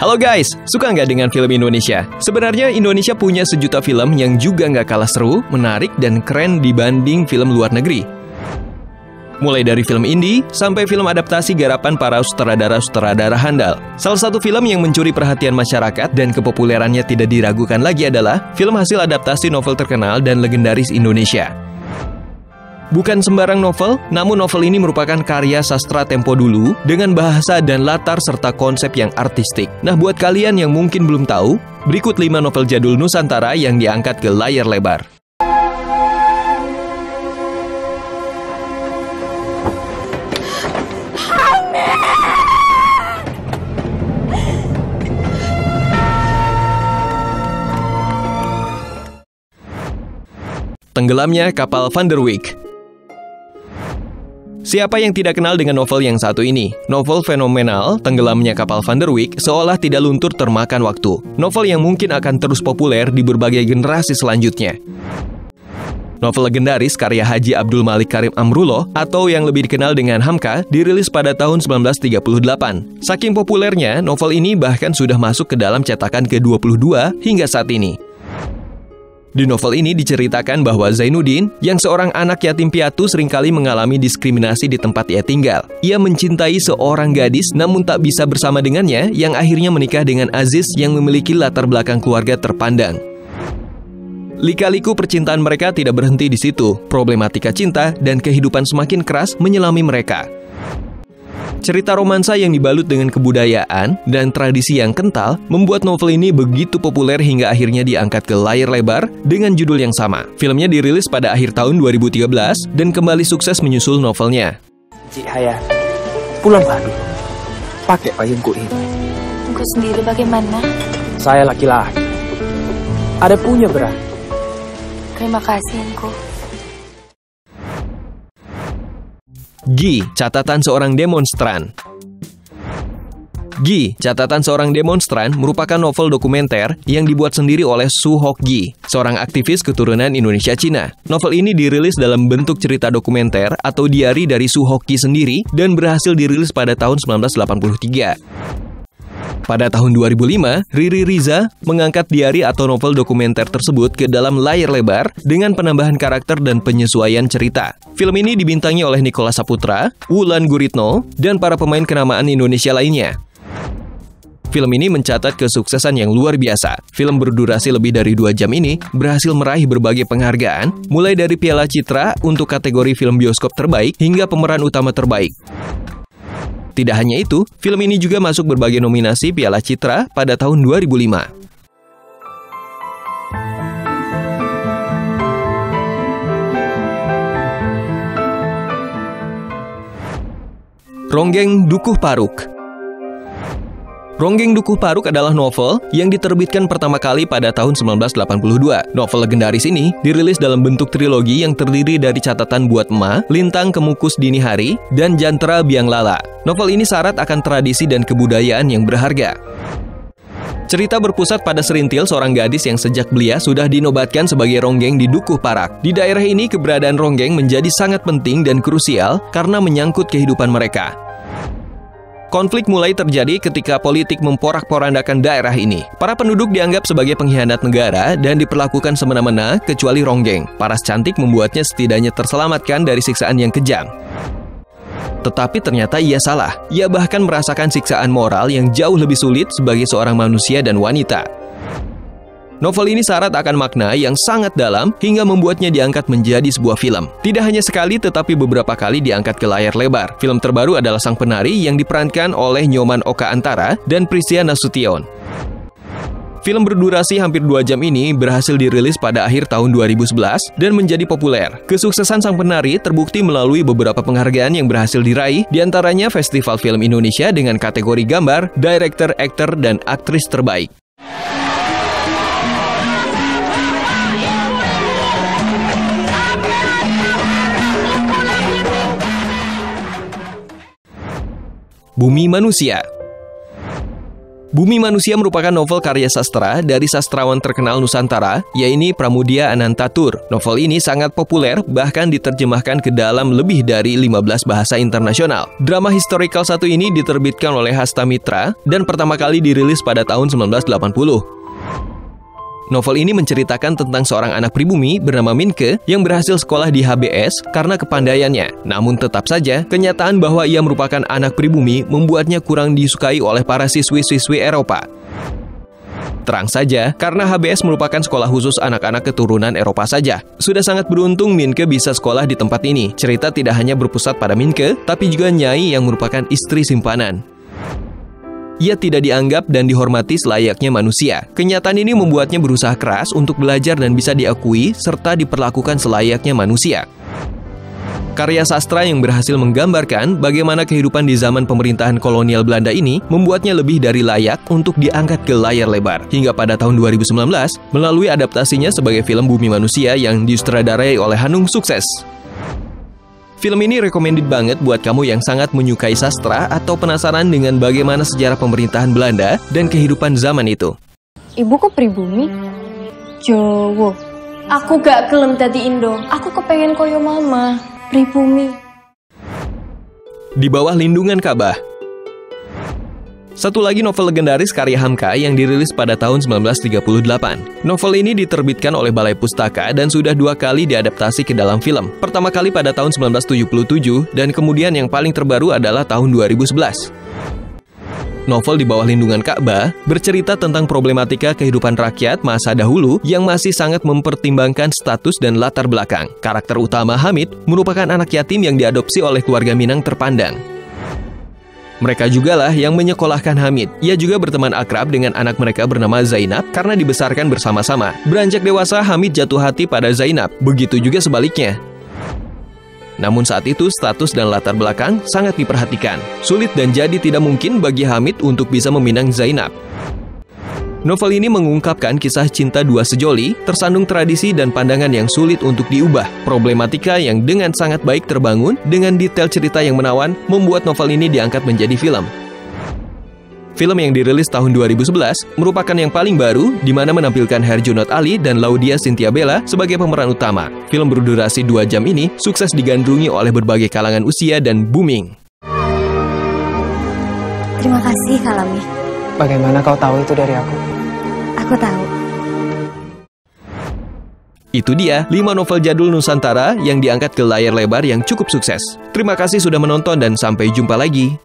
Halo guys, suka nggak dengan film Indonesia? Sebenarnya Indonesia punya sejuta film yang juga nggak kalah seru, menarik, dan keren dibanding film luar negeri. Mulai dari film indie, sampai film adaptasi garapan para sutradara-sutradara handal. Salah satu film yang mencuri perhatian masyarakat dan kepopulerannya tidak diragukan lagi adalah film hasil adaptasi novel terkenal dan legendaris Indonesia. Bukan sembarang novel, namun novel ini merupakan karya sastra tempo dulu dengan bahasa dan latar serta konsep yang artistik. Nah, buat kalian yang mungkin belum tahu, berikut 5 novel jadul Nusantara yang diangkat ke layar lebar. Tenggelamnya kapal Van der Wijk. Siapa yang tidak kenal dengan novel yang satu ini? Novel fenomenal, Tenggelamnya Kapal Van der Wijk, seolah tidak luntur termakan waktu. Novel yang mungkin akan terus populer di berbagai generasi selanjutnya. Novel legendaris karya Haji Abdul Malik Karim Amrullah atau yang lebih dikenal dengan Hamka dirilis pada tahun 1938. Saking populernya, novel ini bahkan sudah masuk ke dalam cetakan ke-22 hingga saat ini. Di novel ini diceritakan bahwa Zainuddin, yang seorang anak yatim piatu, seringkali mengalami diskriminasi di tempat ia tinggal. Ia mencintai seorang gadis namun tak bisa bersama dengannya, yang akhirnya menikah dengan Aziz yang memiliki latar belakang keluarga terpandang. Lika-liku percintaan mereka tidak berhenti di situ. Problematika cinta dan kehidupan semakin keras menyelami mereka. Cerita romansa yang dibalut dengan kebudayaan dan tradisi yang kental membuat novel ini begitu populer hingga akhirnya diangkat ke layar lebar dengan judul yang sama. Filmnya dirilis pada akhir tahun 2013 dan kembali sukses menyusul novelnya. Cik Haya, pulanglah dulu. Pakai payungku ini. Engkau sendiri bagaimana? Saya laki-laki. Ada punya berat. Terima kasih engkau. Gi, Catatan Seorang Demonstran. Gi, Catatan Seorang Demonstran merupakan novel dokumenter yang dibuat sendiri oleh Su Hok Gi, seorang aktivis keturunan Indonesia Cina. Novel ini dirilis dalam bentuk cerita dokumenter atau diari dari Su Hok Gi sendiri dan berhasil dirilis pada tahun 1983. Pada tahun 2005, Riri Riza mengangkat diari atau novel dokumenter tersebut ke dalam layar lebar dengan penambahan karakter dan penyesuaian cerita. Film ini dibintangi oleh Nicholas Saputra, Wulan Guritno, dan para pemain kenamaan Indonesia lainnya. Film ini mencatat kesuksesan yang luar biasa. Film berdurasi lebih dari 2 jam ini berhasil meraih berbagai penghargaan, mulai dari Piala Citra untuk kategori film bioskop terbaik hingga pemeran utama terbaik. Tidak hanya itu, film ini juga masuk berbagai nominasi Piala Citra pada tahun 2005. Ronggeng Dukuh Paruk. Ronggeng Dukuh Paruk adalah novel yang diterbitkan pertama kali pada tahun 1982. Novel legendaris ini dirilis dalam bentuk trilogi yang terdiri dari Catatan Buat Emak, Lintang Kemukus Dini Hari, dan Jantera Biang Lala. Novel ini syarat akan tradisi dan kebudayaan yang berharga. Cerita berpusat pada Serintil, seorang gadis yang sejak belia sudah dinobatkan sebagai ronggeng di Dukuh Parak. Di daerah ini, keberadaan ronggeng menjadi sangat penting dan krusial karena menyangkut kehidupan mereka. Konflik mulai terjadi ketika politik memporak-porandakan daerah ini. Para penduduk dianggap sebagai pengkhianat negara dan diperlakukan semena-mena kecuali ronggeng. Paras cantik membuatnya setidaknya terselamatkan dari siksaan yang kejam. Tetapi ternyata ia salah. Ia bahkan merasakan siksaan moral yang jauh lebih sulit sebagai seorang manusia dan wanita. Novel ini syarat akan makna yang sangat dalam hingga membuatnya diangkat menjadi sebuah film. Tidak hanya sekali tetapi beberapa kali diangkat ke layar lebar. Film terbaru adalah Sang Penari yang diperankan oleh Nyoman Oka Antara dan Prisya Nasution. Film berdurasi hampir 2 jam ini berhasil dirilis pada akhir tahun 2011 dan menjadi populer. Kesuksesan Sang Penari terbukti melalui beberapa penghargaan yang berhasil diraih, diantaranya Festival Film Indonesia dengan kategori gambar, director, aktor, dan aktris terbaik. Bumi Manusia. Bumi Manusia merupakan novel karya sastra dari sastrawan terkenal Nusantara, yaitu Pramudia Anantatur. Novel ini sangat populer, bahkan diterjemahkan ke dalam lebih dari 15 bahasa internasional. Drama historical satu ini diterbitkan oleh Hasta Mitra dan pertama kali dirilis pada tahun 1980. Novel ini menceritakan tentang seorang anak pribumi bernama Minke yang berhasil sekolah di HBS karena kepandaiannya. Namun tetap saja, kenyataan bahwa ia merupakan anak pribumi membuatnya kurang disukai oleh para siswi-siswi Eropa. Terang saja, karena HBS merupakan sekolah khusus anak-anak keturunan Eropa saja. Sudah sangat beruntung Minke bisa sekolah di tempat ini. Cerita tidak hanya berpusat pada Minke, tapi juga Nyai yang merupakan istri simpanan. Ia tidak dianggap dan dihormati selayaknya manusia. Kenyataan ini membuatnya berusaha keras untuk belajar dan bisa diakui serta diperlakukan selayaknya manusia. Karya sastra yang berhasil menggambarkan bagaimana kehidupan di zaman pemerintahan kolonial Belanda ini membuatnya lebih dari layak untuk diangkat ke layar lebar. Hingga pada tahun 2019, melalui adaptasinya sebagai film Bumi Manusia yang disutradarai oleh Hanung sukses. Film ini recommended banget buat kamu yang sangat menyukai sastra atau penasaran dengan bagaimana sejarah pemerintahan Belanda dan kehidupan zaman itu. Ibu kok pribumi? Jowo. Aku gak gelem dadi Indo. Aku kepengen koyo mama. Pribumi. Di Bawah Lindungan Ka'bah. Satu lagi novel legendaris karya Hamka yang dirilis pada tahun 1938. Novel ini diterbitkan oleh Balai Pustaka dan sudah 2 kali diadaptasi ke dalam film. Pertama kali pada tahun 1977 dan kemudian yang paling terbaru adalah tahun 2011. Novel Di Bawah Lindungan Ka'bah bercerita tentang problematika kehidupan rakyat masa dahulu yang masih sangat mempertimbangkan status dan latar belakang. Karakter utama Hamid merupakan anak yatim yang diadopsi oleh keluarga Minang terpandang. Mereka jugalah yang menyekolahkan Hamid. Ia juga berteman akrab dengan anak mereka bernama Zainab karena dibesarkan bersama-sama. Beranjak dewasa, Hamid jatuh hati pada Zainab. Begitu juga sebaliknya. Namun saat itu, status dan latar belakang sangat diperhatikan. Sulit dan jadi tidak mungkin bagi Hamid untuk bisa meminang Zainab. Novel ini mengungkapkan kisah cinta dua sejoli, tersandung tradisi dan pandangan yang sulit untuk diubah. Problematika yang dengan sangat baik terbangun, dengan detail cerita yang menawan, membuat novel ini diangkat menjadi film. Film yang dirilis tahun 2011 merupakan yang paling baru, di mana menampilkan Herjunot Ali dan Laudia Cynthia Bella sebagai pemeran utama. Film berdurasi 2 jam ini sukses digandrungi oleh berbagai kalangan usia dan booming. Terima kasih, Kalami. Bagaimana kau tahu itu dari aku? Aku tahu. Itu dia 5 novel jadul Nusantara yang diangkat ke layar lebar yang cukup sukses. Terima kasih sudah menonton dan sampai jumpa lagi.